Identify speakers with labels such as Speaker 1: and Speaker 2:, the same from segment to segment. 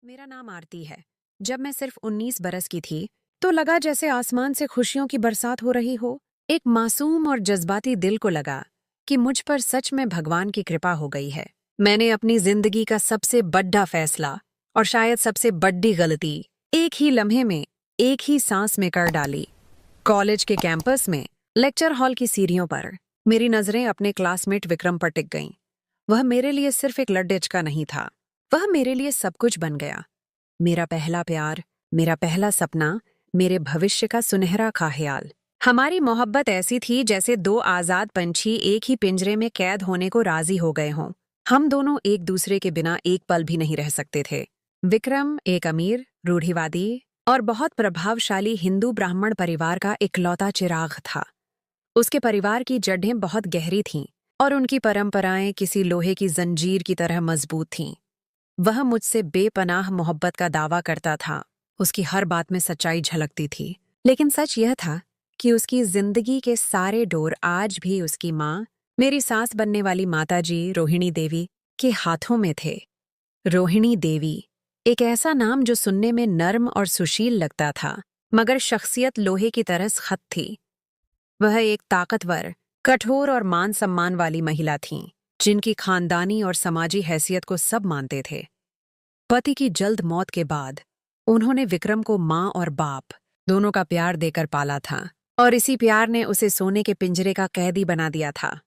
Speaker 1: मेरा नाम आरती है। जब मैं सिर्फ 19 बरस की थी तो लगा जैसे आसमान से खुशियों की बरसात हो रही हो। एक मासूम और जज्बाती दिल को लगा कि मुझ पर सच में भगवान की कृपा हो गई है। मैंने अपनी जिंदगी का सबसे बड़ा फैसला और शायद सबसे बड़ी गलती एक ही लम्हे में, एक ही सांस में कर डाली। कॉलेज के कैंपस में लेक्चर हॉल की सीढ़ियों पर मेरी नजरें अपने क्लासमेट विक्रम पर टिक गईं। वह मेरे लिए सिर्फ एक लड्डेच का नहीं था, वह मेरे लिए सब कुछ बन गया। मेरा पहला प्यार, मेरा पहला सपना, मेरे भविष्य का सुनहरा ख्याल। हमारी मोहब्बत ऐसी थी जैसे दो आजाद पंछी एक ही पिंजरे में कैद होने को राजी हो गए हों। हम दोनों एक दूसरे के बिना एक पल भी नहीं रह सकते थे। विक्रम एक अमीर, रूढ़िवादी और बहुत प्रभावशाली हिंदू ब्राह्मण परिवार का इकलौता चिराग था। उसके परिवार की जड़ें बहुत गहरी थीं और उनकी परंपराएं किसी लोहे की जंजीर की तरह मजबूत थीं। वह मुझसे बेपनाह मोहब्बत का दावा करता था। उसकी हर बात में सच्चाई झलकती थी, लेकिन सच यह था कि उसकी जिंदगी के सारे डोर आज भी उसकी माँ, मेरी सास बनने वाली माताजी रोहिणी देवी के हाथों में थे। रोहिणी देवी, एक ऐसा नाम जो सुनने में नर्म और सुशील लगता था, मगर शख्सियत लोहे की तरह सख्त थी। वह एक ताकतवर, कठोर और मान सम्मान वाली महिला थीं, जिनकी खानदानी और समाजी हैसियत को सब मानते थे। पति की जल्द मौत के बाद उन्होंने विक्रम को माँ और बाप दोनों का प्यार देकर पाला था, और इसी प्यार ने उसे सोने के पिंजरे का कैदी बना दिया था।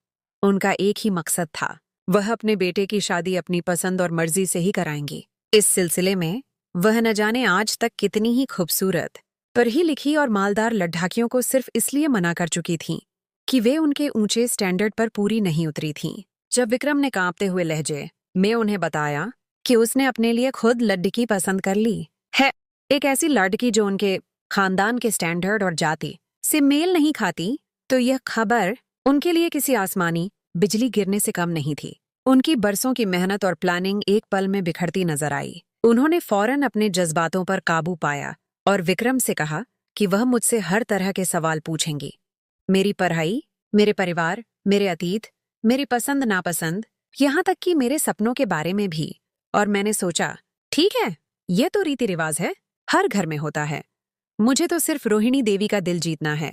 Speaker 1: उनका एक ही मकसद था, वह अपने बेटे की शादी अपनी पसंद और मर्जी से ही कराएंगी। इस सिलसिले में वह न जाने आज तक कितनी ही खूबसूरत, पढ़ी लिखी और मालदार लड्ढाकियों को सिर्फ इसलिए मना कर चुकी थीं कि वे उनके ऊंचे स्टैंडर्ड पर पूरी नहीं उतरी थीं। जब विक्रम ने कांपते हुए लहजे में उन्हें बताया कि उसने अपने लिए खुद लड़की पसंद कर ली है, एक ऐसी लड़की जो उनके खानदान के स्टैंडर्ड और जाति से मेल नहीं खाती, तो यह खबर उनके लिए किसी आसमानी बिजली गिरने से कम नहीं थी। उनकी बरसों की मेहनत और प्लानिंग एक पल में बिखरती नजर आई। उन्होंने फौरन अपने जज्बातों पर काबू पाया और विक्रम से कहा कि वह मुझसे हर तरह के सवाल पूछेंगी। मेरी पढ़ाई, मेरे परिवार, मेरे अतीत, मेरी पसंद नापसंद, यहाँ तक कि मेरे सपनों के बारे में भी। और मैंने सोचा, ठीक है, यह तो रीति रिवाज है, हर घर में होता है। मुझे तो सिर्फ रोहिणी देवी का दिल जीतना है।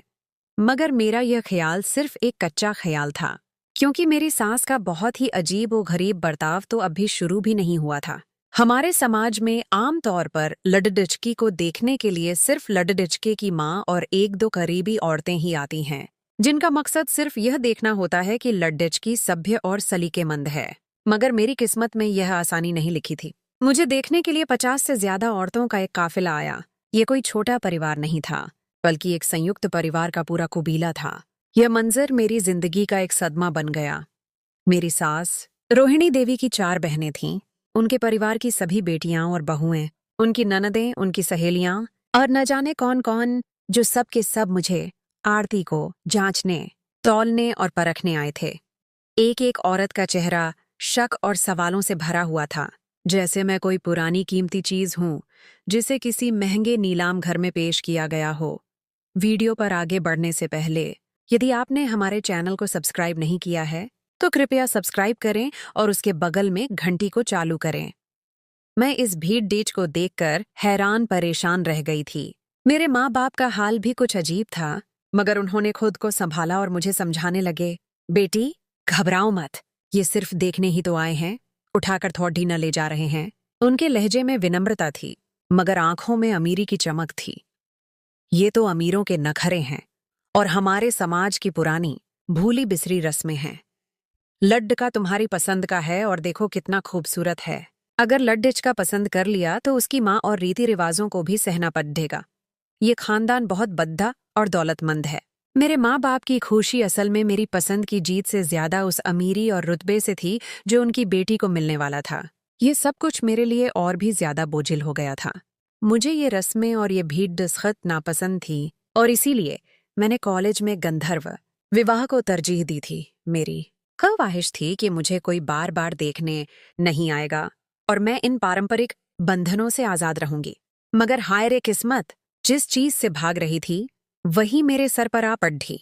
Speaker 1: मगर मेरा यह ख्याल सिर्फ एक कच्चा ख्याल था, क्योंकि मेरी सास का बहुत ही अजीब और गरीब बर्ताव तो अभी शुरू भी नहीं हुआ था। हमारे समाज में आम तौर पर लड़डचकी को देखने के लिए सिर्फ लड़डचके की माँ और एक दो करीबी औरतें ही आती हैं, जिनका मकसद सिर्फ यह देखना होता है कि लड़डचकी सभ्य और सलीकेमंद है। मगर मेरी किस्मत में यह आसानी नहीं लिखी थी। मुझे देखने के लिए 50 से ज्यादा औरतों का एक काफिला आया। ये कोई छोटा परिवार नहीं था, बल्कि एक संयुक्त परिवार का पूरा कुबीला था। यह मंजर मेरी जिंदगी का एक सदमा बन गया। मेरी सास रोहिणी देवी की 4 बहनें थीं, उनके परिवार की सभी बेटियां और बहुएं, उनकी ननदें, उनकी सहेलियां और न जाने कौन कौन, जो सब के सब मुझे, आरती को जांचने, तौलने और परखने आए थे। एक एक औरत का चेहरा शक और सवालों से भरा हुआ था, जैसे मैं कोई पुरानी कीमती चीज हूं जिसे किसी महंगे नीलाम घर में पेश किया गया हो। वीडियो पर आगे बढ़ने से पहले, यदि आपने हमारे चैनल को सब्सक्राइब नहीं किया है तो कृपया सब्सक्राइब करें और उसके बगल में घंटी को चालू करें। मैं इस भीड़ डीच को देखकर हैरान परेशान रह गई थी। मेरे माँ बाप का हाल भी कुछ अजीब था, मगर उन्होंने खुद को संभाला और मुझे समझाने लगे, बेटी घबराओ मत, ये सिर्फ देखने ही तो आए हैं, उठाकर थोड़ी न ले जा रहे हैं। उनके लहजे में विनम्रता थी, मगर आंखों में अमीरी की चमक थी। ये तो अमीरों के नखरे हैं और हमारे समाज की पुरानी भूली बिसरी रस्में हैं। लड्ड तुम्हारी पसंद का है और देखो कितना खूबसूरत है। अगर लड्डिच का पसंद कर लिया तो उसकी माँ और रीति रिवाजों को भी सहना पड़ेगा। ये खानदान बहुत बद्दा और दौलतमंद है। मेरे माँ बाप की खुशी असल में मेरी पसंद की जीत से ज्यादा उस अमीरी और रुतबे से थी जो उनकी बेटी को मिलने वाला था। ये सब कुछ मेरे लिए और भी ज्यादा बोझिल हो गया था। मुझे ये रस्में और ये भीड़ दस्तखत नापसंद थी, और इसीलिए मैंने कॉलेज में गंधर्व विवाह को तरजीह दी थी। मेरी ख्वाहिश थी कि मुझे कोई बार बार देखने नहीं आएगा और मैं इन पारंपरिक बंधनों से आजाद रहूंगी। मगर हाय रे किस्मत, जिस चीज से भाग रही थी वही मेरे सर पर आ पड़ी।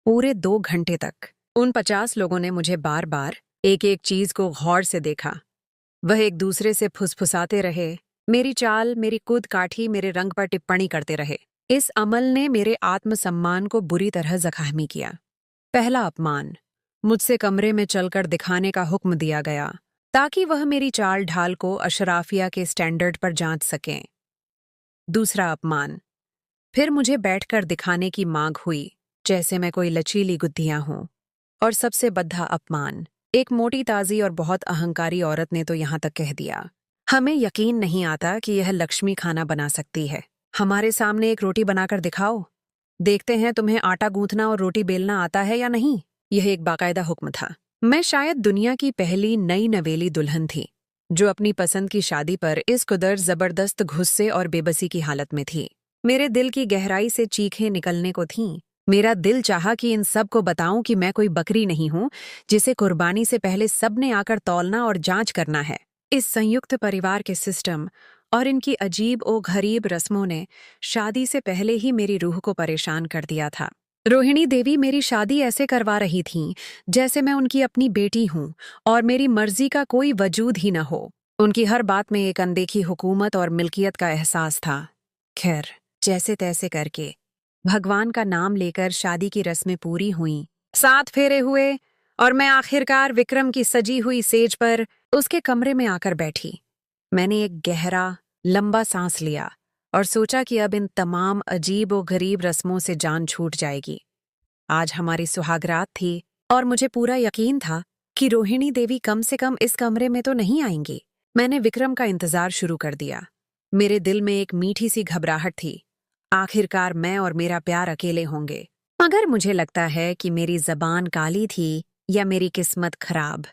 Speaker 1: पूरे 2 घंटे तक उन 50 लोगों ने मुझे बार बार एक एक चीज को गौर से देखा। वह एक दूसरे से फुसफुसाते रहे, मेरी चाल, मेरी कूद काठी, मेरे रंग पर टिप्पणी करते रहे। इस अमल ने मेरे आत्मसम्मान को बुरी तरह जख्मी किया। पहला अपमान, मुझसे कमरे में चलकर दिखाने का हुक्म दिया गया ताकि वह मेरी चाल ढाल को अशराफिया के स्टैंडर्ड पर जांच सकें। दूसरा अपमान, फिर मुझे बैठकर दिखाने की मांग हुई, जैसे मैं कोई लचीली गुद्धियां हूं। और सबसे बद्धा अपमान, एक मोटी ताजी और बहुत अहंकारी औरत ने तो यहां तक कह दिया, हमें यकीन नहीं आता कि यह लक्ष्मी खाना बना सकती है। हमारे सामने एक रोटी बनाकर दिखाओ, देखते हैं तुम्हें आटा गूंथना और रोटी बेलना आता है या नहीं। यह एक बाकायदा हुक्म था। मैं शायद दुनिया की पहली नई नवेली दुल्हन थी जो अपनी पसंद की शादी पर इस कदर जबरदस्त गुस्से और बेबसी की हालत में थी। मेरे दिल की गहराई से चीखें निकलने को थीं। मेरा दिल चाहा कि इन सब को बताऊं कि मैं कोई बकरी नहीं हूं जिसे कुर्बानी से पहले सबने आकर तौलना और जांच करना है। इस संयुक्त परिवार के सिस्टम और इनकी अजीब ओ गरीब रस्मों ने शादी से पहले ही मेरी रूह को परेशान कर दिया था। रोहिणी देवी मेरी शादी ऐसे करवा रही थीं जैसे मैं उनकी अपनी बेटी हूं और मेरी मर्जी का कोई वजूद ही न हो। उनकी हर बात में एक अनदेखी हुकूमत और मिल्कियत का एहसास था। खैर, जैसे तैसे करके भगवान का नाम लेकर शादी की रस्में पूरी हुईं। 7 फेरे हुए और मैं आखिरकार विक्रम की सजी हुई सेज पर उसके कमरे में आकर बैठी। मैंने एक गहरा, लंबा सांस लिया और सोचा कि अब इन तमाम अजीब और गरीब रस्मों से जान छूट जाएगी। आज हमारी सुहागरात थी और मुझे पूरा यकीन था कि रोहिणी देवी कम से कम इस कमरे में तो नहीं आएंगी। मैंने विक्रम का इंतजार शुरू कर दिया। मेरे दिल में एक मीठी सी घबराहट थी। आखिरकार मैं और मेरा प्यार अकेले होंगे। मगर मुझे लगता है कि मेरी जबान काली थी या मेरी किस्मत खराब।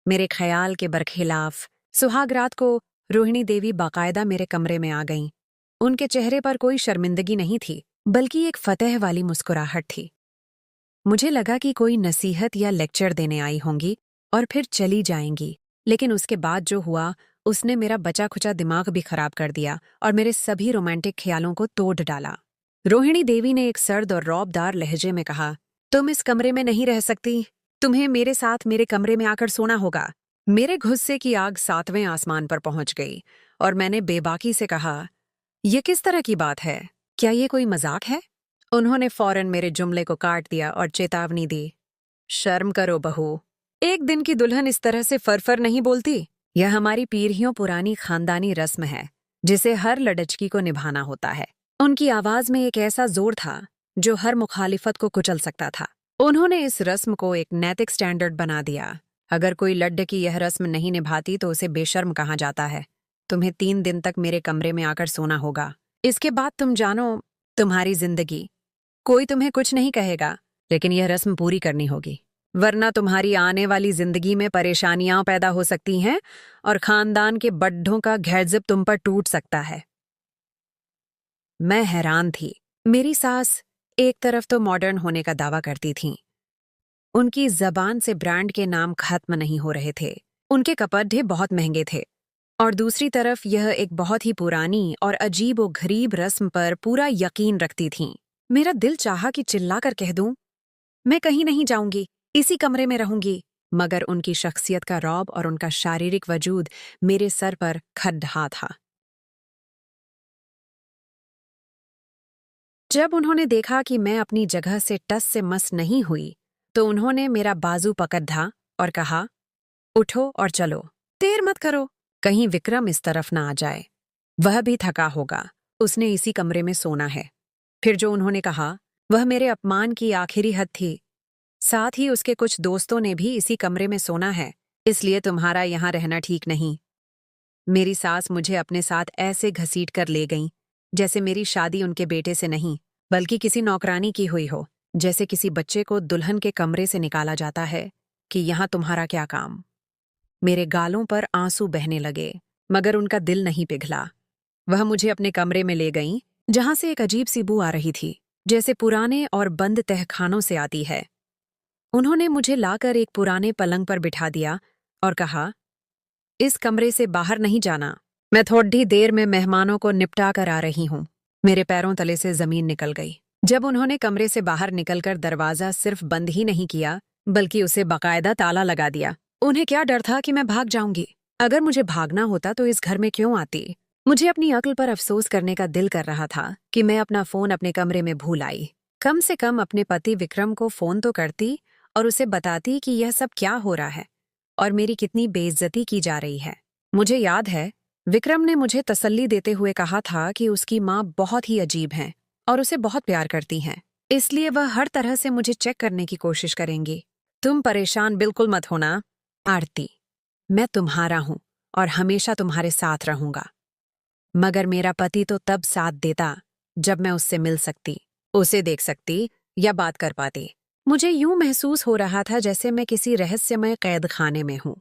Speaker 1: मेरे ख्याल के बरखिलाफ सुहागरात को रोहिणी देवी बाकायदा मेरे कमरे में आ गईं। उनके चेहरे पर कोई शर्मिंदगी नहीं थी, बल्कि एक फतेह वाली मुस्कुराहट थी। मुझे लगा कि कोई नसीहत या लेक्चर देने आई होंगी और फिर चली जाएंगी, लेकिन उसके बाद जो हुआ उसने मेरा बचा खुचा दिमाग भी खराब कर दिया और मेरे सभी रोमांटिक ख्यालों को तोड़ डाला। रोहिणी देवी ने एक सर्द और रौबदार लहजे में कहा, तुम इस कमरे में नहीं रह सकती। तुम्हें मेरे साथ मेरे कमरे में आकर सोना होगा। मेरे गुस्से की आग 7वें आसमान पर पहुंच गई और मैंने बेबाकी से कहा, यह किस तरह की बात है? क्या ये कोई मजाक है? उन्होंने फौरन मेरे जुमले को काट दिया और चेतावनी दी, शर्म करो बहू, एक दिन की दुल्हन इस तरह से फरफर नहीं बोलती। यह हमारी पीढ़ियों पुरानी खानदानी रस्म है जिसे हर लड़चकी को निभाना होता है। उनकी आवाज में एक ऐसा जोर था जो हर मुखालिफत को कुचल सकता था। उन्होंने इस रस्म को एक नैतिक स्टैंडर्ड बना दिया। अगर कोई लड़की यह रस्म नहीं निभाती तो उसे बेशर्म कहा जाता है। तुम्हें 3 दिन तक मेरे कमरे में आकर सोना होगा। इसके बाद तुम जानो तुम्हारी जिंदगी। कोई तुम्हें कुछ नहीं कहेगा, लेकिन यह रस्म पूरी करनी होगी, वरना तुम्हारी आने वाली जिंदगी में परेशानियां पैदा हो सकती हैं और खानदान के बड्ढों का घेरजिप तुम पर टूट सकता है। मैं हैरान थी। मेरी सास एक तरफ तो मॉडर्न होने का दावा करती थीं। उनकी जबान से ब्रांड के नाम खत्म नहीं हो रहे थे। उनके कपड़े बहुत महंगे थे। और दूसरी तरफ यह एक बहुत ही पुरानी और अजीब व गरीब रस्म पर पूरा यकीन रखती थीं। मेरा दिल चाहा कि चिल्लाकर कह दूं, मैं कहीं नहीं जाऊंगी, इसी कमरे में रहूंगी। मगर उनकी शख्सियत का रौब और उनका शारीरिक वजूद मेरे सर पर खड्डा था। जब उन्होंने देखा कि मैं अपनी जगह से टस से मस नहीं हुई, तो उन्होंने मेरा बाजू पकड़ा और कहा, उठो और चलो, देर मत करो, कहीं विक्रम इस तरफ ना आ जाए। वह भी थका होगा, उसने इसी कमरे में सोना है। फिर जो उन्होंने कहा वह मेरे अपमान की आखिरी हद थी। साथ ही उसके कुछ दोस्तों ने भी इसी कमरे में सोना है, इसलिए तुम्हारा यहाँ रहना ठीक नहीं। मेरी सास मुझे अपने साथ ऐसे घसीट कर ले गईं जैसे मेरी शादी उनके बेटे से नहीं बल्कि किसी नौकरानी की हुई हो। जैसे किसी बच्चे को दुल्हन के कमरे से निकाला जाता है कि यहाँ तुम्हारा क्या काम। मेरे गालों पर आंसू बहने लगे, मगर उनका दिल नहीं पिघला। वह मुझे अपने कमरे में ले गईं, जहां से एक अजीब सी बू आ रही थी, जैसे पुराने और बंद तहखानों से आती है। उन्होंने मुझे लाकर एक पुराने पलंग पर बिठा दिया और कहा, इस कमरे से बाहर नहीं जाना। मैं थोड़ी देर में मेहमानों को निपटा कर आ रही हूँ। मेरे पैरों तले से जमीन निकल गई जब उन्होंने कमरे से बाहर निकलकर दरवाजा सिर्फ बंद ही नहीं किया बल्कि उसे बाकायदा ताला लगा दिया। उन्हें क्या डर था कि मैं भाग जाऊंगी। अगर मुझे भागना होता तो इस घर में क्यों आती? मुझे अपनी अक्ल पर अफसोस करने का दिल कर रहा था कि मैं अपना फोन अपने कमरे में भूल आई। कम से कम अपने पति विक्रम को फोन तो करती और उसे बताती कि यह सब क्या हो रहा है और मेरी कितनी बेइज्जती की जा रही है। मुझे याद है, विक्रम ने मुझे तसल्ली देते हुए कहा था कि उसकी माँ बहुत ही अजीब हैं और उसे बहुत प्यार करती हैं, इसलिए वह हर तरह से मुझे चेक करने की कोशिश करेंगी। तुम परेशान बिल्कुल मत होना, आरती। मैं तुम्हारा हूं और हमेशा तुम्हारे साथ रहूंगा। मगर मेरा पति तो तब साथ देता जब मैं उससे मिल सकती, उसे देख सकती या बात कर पाती। मुझे यूं महसूस हो रहा था जैसे मैं किसी रहस्यमय कैद खाने में हूं।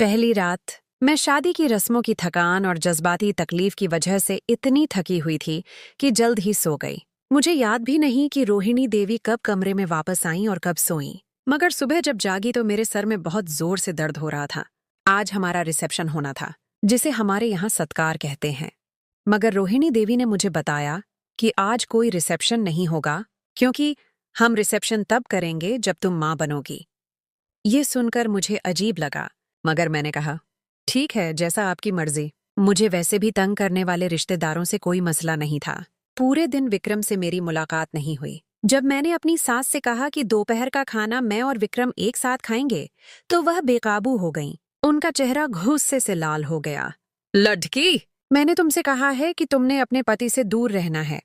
Speaker 1: पहली रात मैं शादी की रस्मों की थकान और जज्बाती तकलीफ की वजह से इतनी थकी हुई थी कि जल्द ही सो गई। मुझे याद भी नहीं कि रोहिणी देवी कब कमरे में वापस आईं और कब सोईं। मगर सुबह जब जागी तो मेरे सर में बहुत जोर से दर्द हो रहा था। आज हमारा रिसेप्शन होना था, जिसे हमारे यहाँ सत्कार कहते हैं। मगर रोहिणी देवी ने मुझे बताया कि आज कोई रिसेप्शन नहीं होगा, क्योंकि हम रिसेप्शन तब करेंगे जब तुम माँ बनोगी। ये सुनकर मुझे अजीब लगा, मगर मैंने कहा, ठीक है, जैसा आपकी मर्जी। मुझे वैसे भी तंग करने वाले रिश्तेदारों से कोई मसला नहीं था। पूरे दिन विक्रम से मेरी मुलाकात नहीं हुई। जब मैंने अपनी सास से कहा कि दोपहर का खाना मैं और विक्रम एक साथ खाएंगे, तो वह बेकाबू हो गईं। उनका चेहरा गुस्से से लाल हो गया। लड़की, मैंने तुमसे कहा है कि तुमने अपने पति से दूर रहना है।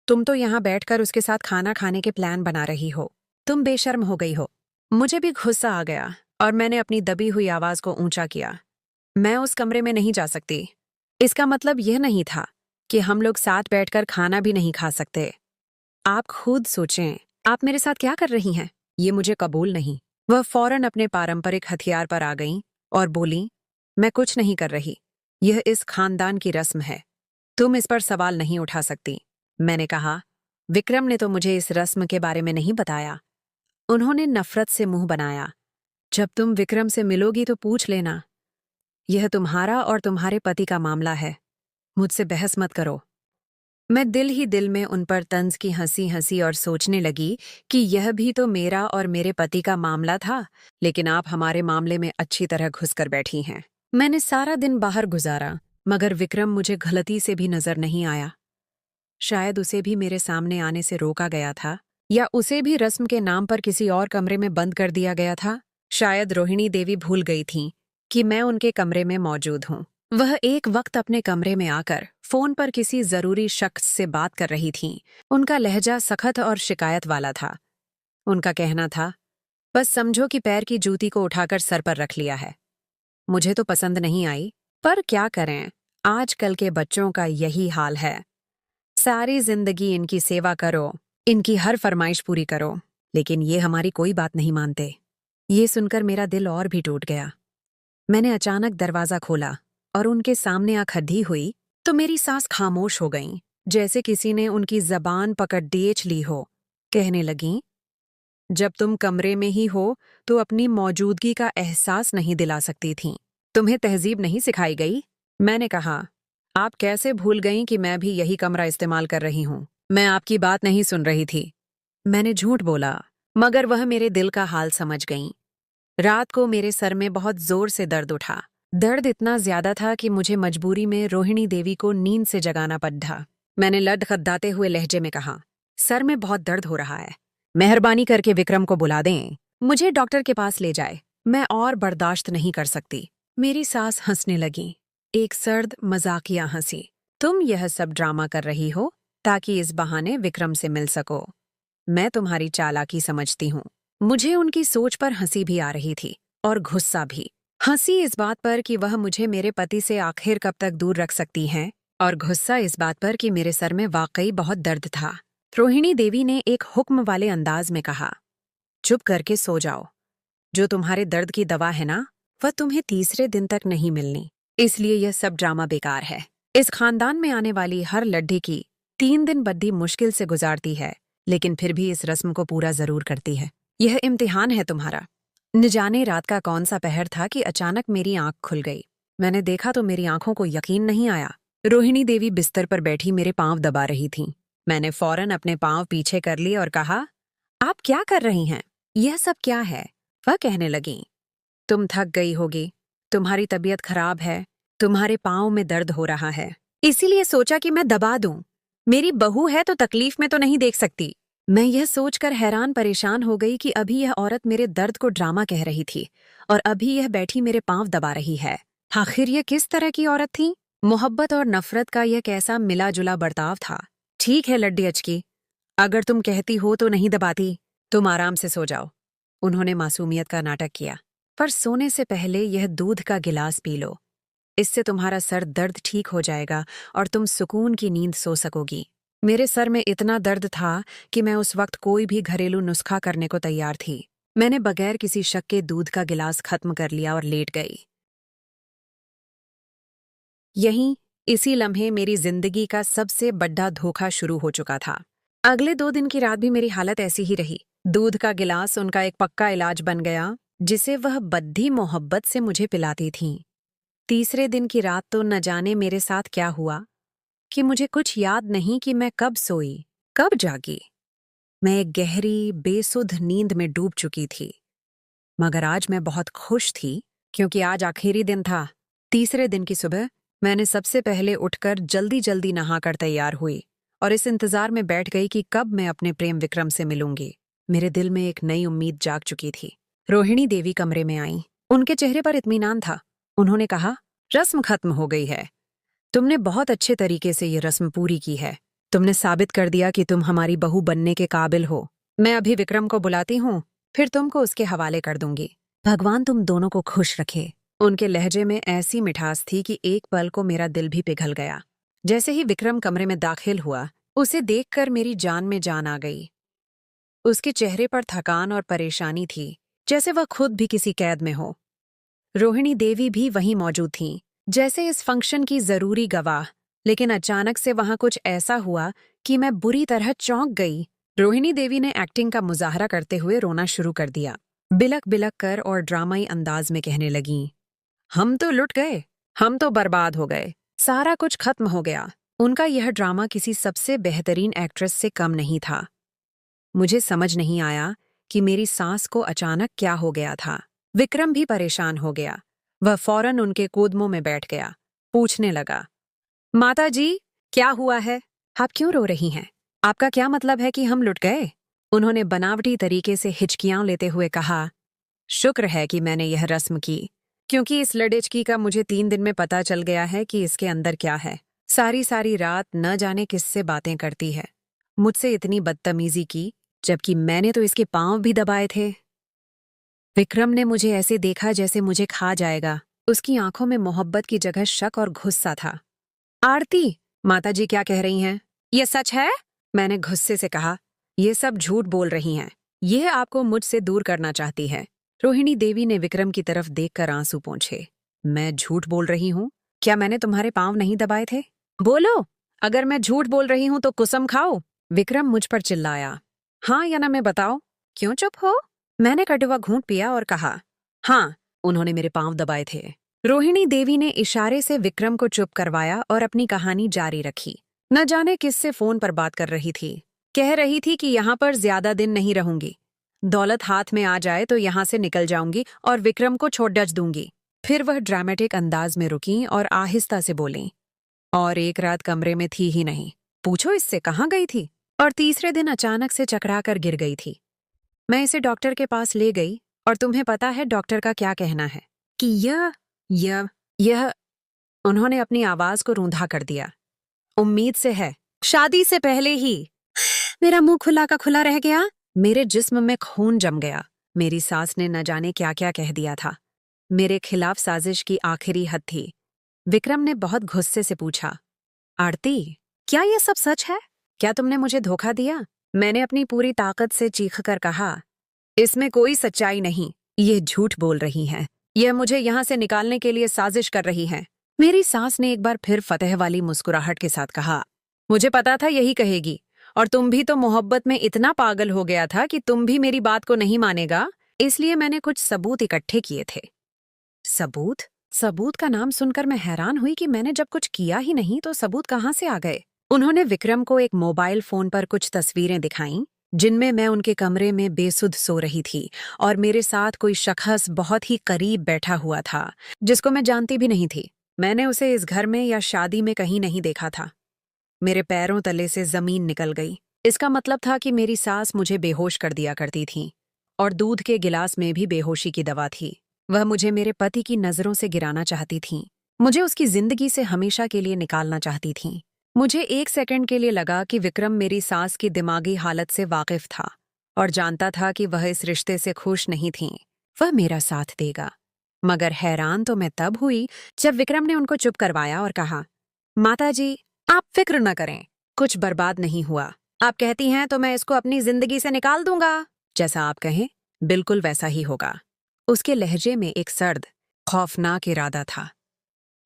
Speaker 1: तुम तो यहाँ बैठकर उसके साथ खाना खाने के प्लान बना रही हो। तुम बेशर्म हो गई हो। मुझे भी गुस्सा आ गया और मैंने अपनी दबी हुई आवाज को ऊंचा किया। मैं उस कमरे में नहीं जा सकती। इसका मतलब यह नहीं था कि हम लोग साथ बैठकर खाना भी नहीं खा सकते। आप खुद सोचें, आप मेरे साथ क्या कर रही हैं? ये मुझे कबूल नहीं। वह फौरन अपने पारंपरिक हथियार पर आ गईं और बोली, मैं कुछ नहीं कर रही। यह इस खानदान की रस्म है। तुम इस पर सवाल नहीं उठा सकती। मैंने कहा, विक्रम ने तो मुझे इस रस्म के बारे में नहीं बताया। उन्होंने नफरत से मुंह बनाया। जब तुम विक्रम से मिलोगी तो पूछ लेना। यह तुम्हारा और तुम्हारे पति का मामला है। मुझसे बहस मत करो। मैं दिल ही दिल में उन पर तंज की हंसी हंसी और सोचने लगी कि यह भी तो मेरा और मेरे पति का मामला था, लेकिन आप हमारे मामले में अच्छी तरह घुसकर बैठी हैं। मैंने सारा दिन बाहर गुजारा, मगर विक्रम मुझे गलती से भी नजर नहीं आया। शायद उसे भी मेरे सामने आने से रोका गया था, या उसे भी रस्म के नाम पर किसी और कमरे में बंद कर दिया गया था। शायद रोहिणी देवी भूल गई थीं कि मैं उनके कमरे में मौजूद हूँ। वह एक वक्त अपने कमरे में आकर फोन पर किसी जरूरी शख्स से बात कर रही थीं। उनका लहजा सख्त और शिकायत वाला था। उनका कहना था, बस समझो कि पैर की जूती को उठाकर सर पर रख लिया है। मुझे तो पसंद नहीं आई, पर क्या करें, आजकल के बच्चों का यही हाल है। सारी जिंदगी इनकी सेवा करो, इनकी हर फरमाइश पूरी करो, लेकिन ये हमारी कोई बात नहीं मानते। ये सुनकर मेरा दिल और भी टूट गया। मैंने अचानक दरवाजा खोला और उनके सामने आ खड़ी हुई तो मेरी सांस खामोश हो गईं, जैसे किसी ने उनकी जबान पकड़ डेच ली हो। कहने लगीं, जब तुम कमरे में ही हो तो अपनी मौजूदगी का एहसास नहीं दिला सकती थीं। तुम्हें तहजीब नहीं सिखाई गई? मैंने कहा, आप कैसे भूल गईं कि मैं भी यही कमरा इस्तेमाल कर रही हूं? मैं आपकी बात नहीं सुन रही थी। मैंने झूठ बोला, मगर वह मेरे दिल का हाल समझ गईं। रात को मेरे सर में बहुत जोर से दर्द उठा। दर्द इतना ज्यादा था कि मुझे मजबूरी में रोहिणी देवी को नींद से जगाना पड़ा। मैंने लड़खड़ाते हुए लहजे में कहा, सर में बहुत दर्द हो रहा है। मेहरबानी करके विक्रम को बुला दें। मुझे डॉक्टर के पास ले जाए। मैं और बर्दाश्त नहीं कर सकती। मेरी सास हंसने लगी, एक सर्द मजाकिया हंसी। तुम यह सब ड्रामा कर रही हो ताकि इस बहाने विक्रम से मिल सको। मैं तुम्हारी चालाकी समझती हूँ। मुझे उनकी सोच पर हंसी भी आ रही थी और गुस्सा भी। हंसी इस बात पर कि वह मुझे मेरे पति से आखिर कब तक दूर रख सकती हैं, और गुस्सा इस बात पर कि मेरे सर में वाकई बहुत दर्द था। रोहिणी देवी ने एक हुक्म वाले अंदाज में कहा, चुप करके सो जाओ। जो तुम्हारे दर्द की दवा है ना, वह तुम्हें तीसरे दिन तक नहीं मिलनी। इसलिए यह सब ड्रामा बेकार है। इस खानदान में आने वाली हर लड्ढी की 3 दिन बद्दी मुश्किल से गुजारती है, लेकिन फिर भी इस रस्म को पूरा जरूर करती है। यह इम्तिहान है तुम्हारा। न जाने रात का कौन सा पहर था कि अचानक मेरी आंख खुल गई। मैंने देखा तो मेरी आंखों को यकीन नहीं आया। रोहिणी देवी बिस्तर पर बैठी मेरे पांव दबा रही थीं। मैंने फौरन अपने पांव पीछे कर लिए और कहा, आप क्या कर रही हैं? यह सब क्या है? वह कहने लगी, तुम थक गई होगी, तुम्हारी तबीयत खराब है, तुम्हारे पाँव में दर्द हो रहा है, इसीलिए सोचा कि मैं दबा दूं। मेरी बहू है तो तकलीफ में तो नहीं देख सकती। मैं यह सोचकर हैरान परेशान हो गई कि अभी यह औरत मेरे दर्द को ड्रामा कह रही थी और अभी यह बैठी मेरे पांव दबा रही है। आखिर यह किस तरह की औरत थी? मोहब्बत और नफरत का यह कैसा मिला जुला बर्ताव था। ठीक है लड्डी अचकी, अगर तुम कहती हो तो नहीं दबाती, तुम आराम से सो जाओ। उन्होंने मासूमियत का नाटक किया। पर सोने से पहले यह दूध का गिलास पी लो, इससे तुम्हारा सर दर्द ठीक हो जाएगा और तुम सुकून की नींद सो सकोगी। मेरे सर में इतना दर्द था कि मैं उस वक्त कोई भी घरेलू नुस्खा करने को तैयार थी। मैंने बगैर किसी शक के दूध का गिलास खत्म कर लिया और लेट गई। यहीं इसी लम्हे मेरी जिंदगी का सबसे बड़ा धोखा शुरू हो चुका था। अगले 2 दिन की रात भी मेरी हालत ऐसी ही रही। दूध का गिलास उनका एक पक्का इलाज बन गया, जिसे वह बद्धी मोहब्बत से मुझे पिलाती थीं। तीसरे दिन की रात तो न जाने मेरे साथ क्या हुआ कि मुझे कुछ याद नहीं कि मैं कब सोई, कब जागी। मैं एक गहरी, बेसुध नींद में डूब चुकी थी। मगर आज मैं बहुत खुश थी क्योंकि आज आखिरी दिन था। तीसरे दिन की सुबह मैंने सबसे पहले उठकर जल्दी जल्दी नहाकर तैयार हुई और इस इंतजार में बैठ गई कि कब मैं अपने प्रेम विक्रम से मिलूंगी। मेरे दिल में एक नई उम्मीद जाग चुकी थी। रोहिणी देवी कमरे में आईं। उनके चेहरे पर इत्मीनान था। उन्होंने कहा, रस्म खत्म हो गई है। तुमने बहुत अच्छे तरीके से ये रस्म पूरी की है। तुमने साबित कर दिया कि तुम हमारी बहू बनने के काबिल हो। मैं अभी विक्रम को बुलाती हूँ, फिर तुमको उसके हवाले कर दूंगी। भगवान तुम दोनों को खुश रखे। उनके लहजे में ऐसी मिठास थी कि एक पल को मेरा दिल भी पिघल गया। जैसे ही विक्रम कमरे में दाखिल हुआ, उसे देखकर मेरी जान में जान आ गई। उसके चेहरे पर थकान और परेशानी थी, जैसे वह खुद भी किसी कैद में हो। रोहिणी देवी भी वहीं मौजूद थीं, जैसे इस फंक्शन की जरूरी गवाह। लेकिन अचानक से वहां कुछ ऐसा हुआ कि मैं बुरी तरह चौंक गई। रोहिणी देवी ने एक्टिंग का मुजाहरा करते हुए रोना शुरू कर दिया। बिलक बिलक कर और ड्रामाई अंदाज में कहने लगीं, हम तो लुट गए, हम तो बर्बाद हो गए, सारा कुछ खत्म हो गया। उनका यह ड्रामा किसी सबसे बेहतरीन एक्ट्रेस से कम नहीं था। मुझे समझ नहीं आया कि मेरी सास को अचानक क्या हो गया था। विक्रम भी परेशान हो गया। वह फौरन उनके कूदमों में बैठ गया। पूछने लगा, माता जी, क्या हुआ है? आप क्यों रो रही हैं? आपका क्या मतलब है कि हम लुट गए? उन्होंने बनावटी तरीके से हिचकियां लेते हुए कहा, शुक्र है कि मैंने यह रस्म की, क्योंकि इस लड़ेचकी का मुझे 3 दिन में पता चल गया है कि इसके अंदर क्या है। सारी सारी रात न जाने किससे बातें करती है। मुझसे इतनी बदतमीजी की, जबकि मैंने तो इसके पांव भी दबाए थे। विक्रम ने मुझे ऐसे देखा जैसे मुझे खा जाएगा। उसकी आंखों में मोहब्बत की जगह शक और गुस्सा था। आरती, माताजी क्या कह रही हैं? ये सच है? मैंने गुस्से से कहा, ये सब झूठ बोल रही हैं। यह आपको मुझसे दूर करना चाहती है। रोहिणी देवी ने विक्रम की तरफ देखकर आंसू पोंछे। मैं झूठ बोल रही हूँ? क्या मैंने तुम्हारे पांव नहीं दबाए थे? बोलो, अगर मैं झूठ बोल रही हूँ तो कसम खाओ। विक्रम मुझ पर चिल्लाया। हाँ या ना मैं बताओ? क्यों चुप हो? मैंने कटवा घूंट पिया और कहा, हाँ, उन्होंने मेरे पांव दबाए थे। रोहिणी देवी ने इशारे से विक्रम को चुप करवाया और अपनी कहानी जारी रखी। न जाने किससे फोन पर बात कर रही थी। कह रही थी कि यहाँ पर ज्यादा दिन नहीं रहूंगी। दौलत हाथ में आ जाए तो यहाँ से निकल जाऊंगी और विक्रम को छोड़ डच दूंगी। फिर वह ड्रामेटिक अंदाज में रुकीं और आहिस्ता से बोलीं, और एक रात कमरे में थी ही नहीं। पूछो इससे कहाँ गई थी? और तीसरे दिन अचानक से चकरा कर गिर गई थी। मैं इसे डॉक्टर के पास ले गई और तुम्हें पता है डॉक्टर का क्या कहना है कि यह उन्होंने अपनी आवाज को रूंधा कर दिया। उम्मीद से है, शादी से पहले ही। मेरा मुंह खुला का खुला रह गया। मेरे जिस्म में खून जम गया। मेरी सास ने न जाने क्या क्या कह दिया था। मेरे खिलाफ साजिश की आखिरी हद थी। विक्रम ने बहुत गुस्से से पूछा, आरती, क्या यह सब सच है? क्या तुमने मुझे धोखा दिया? मैंने अपनी पूरी ताकत से चीखकर कहा, इसमें कोई सच्चाई नहीं। ये झूठ बोल रही हैं। यह मुझे यहाँ से निकालने के लिए साजिश कर रही हैं। मेरी सास ने एक बार फिर फतेह वाली मुस्कुराहट के साथ कहा, मुझे पता था यही कहेगी, और तुम भी तो मोहब्बत में इतना पागल हो गया था कि तुम भी मेरी बात को नहीं मानेगा, इसलिए मैंने कुछ सबूत इकट्ठे किए थे। सबूत? सबूत का नाम सुनकर मैं हैरान हुई कि मैंने जब कुछ किया ही नहीं तो सबूत कहाँ से आ गए। उन्होंने विक्रम को एक मोबाइल फोन पर कुछ तस्वीरें दिखाईं जिनमें मैं उनके कमरे में बेसुध सो रही थी और मेरे साथ कोई शख्स बहुत ही करीब बैठा हुआ था, जिसको मैं जानती भी नहीं थी। मैंने उसे इस घर में या शादी में कहीं नहीं देखा था। मेरे पैरों तले से जमीन निकल गई। इसका मतलब था कि मेरी सास मुझे बेहोश कर दिया करती थी और दूध के गिलास में भी बेहोशी की दवा थी। वह मुझे मेरे पति की नजरों से गिराना चाहती थीं। मुझे उसकी जिंदगी से हमेशा के लिए निकालना चाहती थीं। मुझे एक सेकंड के लिए लगा कि विक्रम मेरी सास की दिमागी हालत से वाकिफ था और जानता था कि वह इस रिश्ते से खुश नहीं थीं। वह मेरा साथ देगा। मगर हैरान तो मैं तब हुई जब विक्रम ने उनको चुप करवाया और कहा, माताजी, आप फिक्र न करें, कुछ बर्बाद नहीं हुआ। आप कहती हैं तो मैं इसको अपनी जिंदगी से निकाल दूंगा। जैसा आप कहें, बिल्कुल वैसा ही होगा। उसके लहजे में एक सर्द, खौफनाक इरादा था।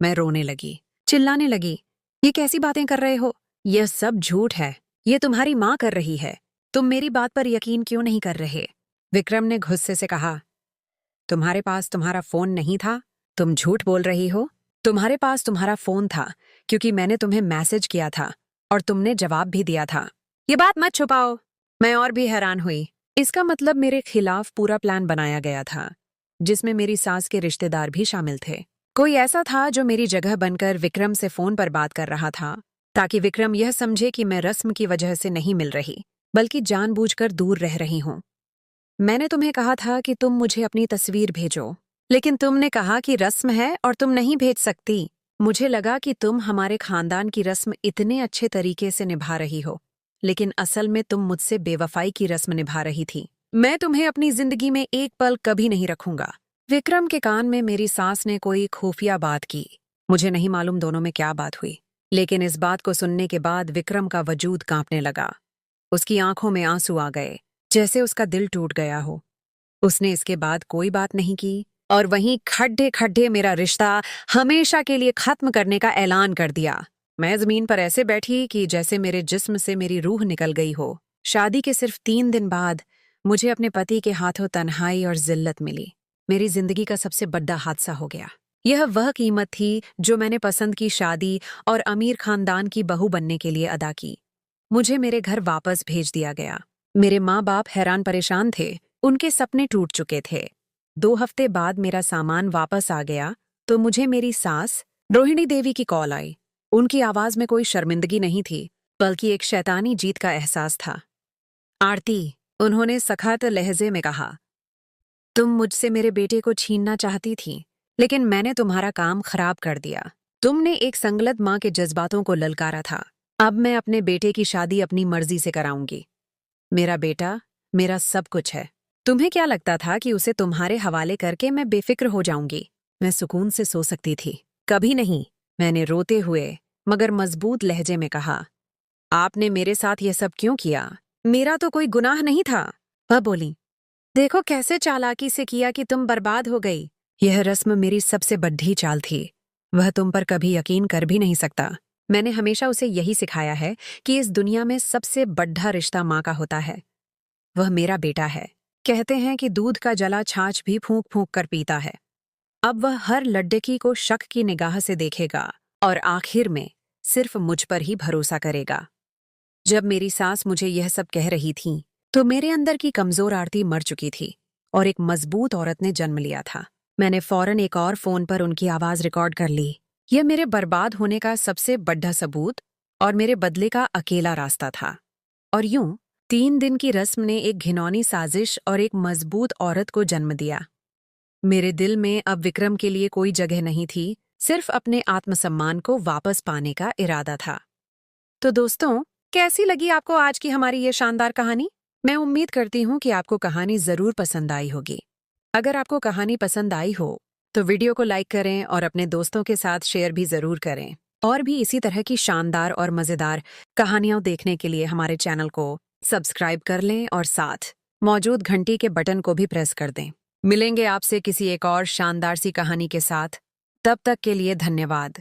Speaker 1: मैं रोने लगी, चिल्लाने लगी, ये कैसी बातें कर रहे हो? यह सब झूठ है। ये तुम्हारी माँ कर रही है। तुम मेरी बात पर यकीन क्यों नहीं कर रहे? विक्रम ने गुस्से से कहा, तुम्हारे पास तुम्हारा फोन नहीं था? तुम झूठ बोल रही हो। तुम्हारे पास तुम्हारा फोन था क्योंकि मैंने तुम्हें मैसेज किया था और तुमने जवाब भी दिया था। ये बात मत छुपाओ। मैं और भी हैरान हुई। इसका मतलब मेरे खिलाफ पूरा प्लान बनाया गया था, जिसमें मेरी सास के रिश्तेदार भी शामिल थे। कोई ऐसा था जो मेरी जगह बनकर विक्रम से फोन पर बात कर रहा था, ताकि विक्रम यह समझे कि मैं रस्म की वजह से नहीं मिल रही, बल्कि जानबूझकर दूर रह रही हूं। मैंने तुम्हें कहा था कि तुम मुझे अपनी तस्वीर भेजो, लेकिन तुमने कहा कि रस्म है और तुम नहीं भेज सकती। मुझे लगा कि तुम हमारे खानदान की रस्म इतने अच्छे तरीके से निभा रही हो, लेकिन असल में तुम मुझसे बेवफाई की रस्म निभा रही थी। मैं तुम्हें अपनी जिंदगी में एक पल कभी नहीं रखूंगा। विक्रम के कान में मेरी सास ने कोई खुफिया बात की। मुझे नहीं मालूम दोनों में क्या बात हुई, लेकिन इस बात को सुनने के बाद विक्रम का वजूद कांपने लगा। उसकी आंखों में आंसू आ गए, जैसे उसका दिल टूट गया हो। उसने इसके बाद कोई बात नहीं की और वहीं खड्डे खड्डे मेरा रिश्ता हमेशा के लिए खत्म करने का ऐलान कर दिया। मैं जमीन पर ऐसे बैठी कि जैसे मेरे जिस्म से मेरी रूह निकल गई हो। शादी के सिर्फ 3 दिन बाद मुझे अपने पति के हाथों तन्हाई और जिल्लत मिली। मेरी जिंदगी का सबसे बड़ा हादसा हो गया। यह वह कीमत थी जो मैंने पसंद की शादी और अमीर खानदान की बहू बनने के लिए अदा की। मुझे मेरे घर वापस भेज दिया गया। मेरे माँ बाप हैरान परेशान थे। उनके सपने टूट चुके थे। 2 हफ्ते बाद मेरा सामान वापस आ गया तो मुझे मेरी सास रोहिणी देवी की कॉल आई। उनकी आवाज में कोई शर्मिंदगी नहीं थी, बल्कि एक शैतानी जीत का एहसास था। आरती, उन्होंने सख्त लहजे में कहा, तुम मुझसे मेरे बेटे को छीनना चाहती थी, लेकिन मैंने तुम्हारा काम खराब कर दिया। तुमने एक संगलत माँ के जज्बातों को ललकारा था। अब मैं अपने बेटे की शादी अपनी मर्जी से कराऊंगी। मेरा बेटा मेरा सब कुछ है। तुम्हें क्या लगता था कि उसे तुम्हारे हवाले करके मैं बेफिक्र हो जाऊंगी? मैं सुकून से सो सकती थी। कभी नहीं। मैंने रोते हुए मगर मजबूत लहजे में कहा, आपने मेरे साथ यह सब क्यों किया? मेरा तो कोई गुनाह नहीं था। वह बोली, देखो कैसे चालाकी से किया कि तुम बर्बाद हो गई। यह रस्म मेरी सबसे बड़ी चाल थी। वह तुम पर कभी यकीन कर भी नहीं सकता। मैंने हमेशा उसे यही सिखाया है कि इस दुनिया में सबसे बड़ा रिश्ता माँ का होता है। वह मेरा बेटा है। कहते हैं कि दूध का जला छाछ भी फूंक फूंक कर पीता है। अब वह हर लड़की को शक की निगाह से देखेगा और आखिर में सिर्फ मुझ पर ही भरोसा करेगा। जब मेरी सास मुझे यह सब कह रही थी, तो मेरे अंदर की कमजोर आरती मर चुकी थी और एक मजबूत औरत ने जन्म लिया था। मैंने फौरन एक और फोन पर उनकी आवाज रिकॉर्ड कर ली। यह मेरे बर्बाद होने का सबसे बड़ा सबूत और मेरे बदले का अकेला रास्ता था। और यूं 3 दिन की रस्म ने एक घिनौनी साजिश और एक मजबूत औरत को जन्म दिया। मेरे दिल में अब विक्रम के लिए कोई जगह नहीं थी, सिर्फ अपने आत्मसम्मान को वापस पाने का इरादा था। तो दोस्तों, कैसी लगी आपको आज की हमारी ये शानदार कहानी? मैं उम्मीद करती हूँ कि आपको कहानी जरूर पसंद आई होगी। अगर आपको कहानी पसंद आई हो तो वीडियो को लाइक करें और अपने दोस्तों के साथ शेयर भी जरूर करें। और भी इसी तरह की शानदार और मजेदार कहानियां देखने के लिए हमारे चैनल को सब्सक्राइब कर लें और साथ मौजूद घंटी के बटन को भी प्रेस कर दें। मिलेंगे आपसे किसी एक और शानदार सी कहानी के साथ। तब तक के लिए धन्यवाद।